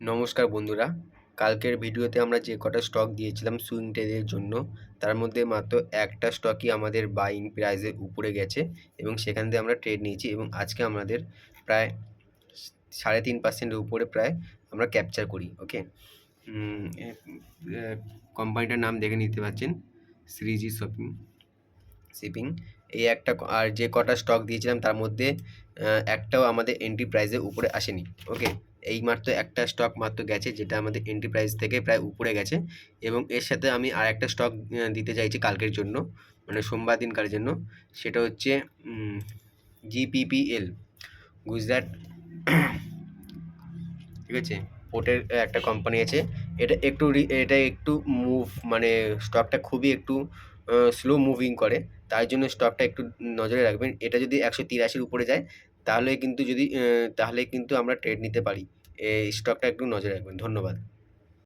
নমস্কার বন্ধুরা, কালকের ভিডিওতে আমরা যে কটা স্টক দিয়েছিলাম সুইং ট্রেডের জন্য, তার মধ্যে মাত্র একটা স্টকই আমাদের বাইং প্রাইসের উপরে গেছে এবং সেখান থেকে আমরা ট্রেড নিয়েছি এবং আজকে আমাদের প্রায় 3.5% উপরে প্রায় আমরা ক্যাপচার করি। ওকে, কোম্পানিটার নাম দেখে নিতে পারছেন, শ্রীজি শিপিং। এই একটা আর যে কটা স্টক দিয়েছিলাম তার মধ্যে একটাও আমাদের এন্ট্রি প্রাইসের উপরে আসেনি। ওকে, এই মাত্র একটা স্টক মাত্র গেছে যেটা আমাদের এন্ট্রি প্রাইস থেকে প্রায় উপরে গেছে এবং এর সাথে আমি আর একটা স্টক দিতে চাইছি কালকের জন্য, মানে সোমবার দিনকারের জন্য। সেটা হচ্ছে জিপিপিএল, গুজরাট ঠিক আছে, পোর্টের একটা কোম্পানি আছে। এটা একটু মুভ, মানে স্টকটা খুবই একটু স্লো মুভিং করে, তাই জন্য স্টকটা একটু নজরে রাখবেন। এটা যদি 183-র উপরে যায় তাহলে কিন্তু আমরা ট্রেড নিতে পারি। এই স্টকটা একটু নজরে রাখবেন। ধন্যবাদ।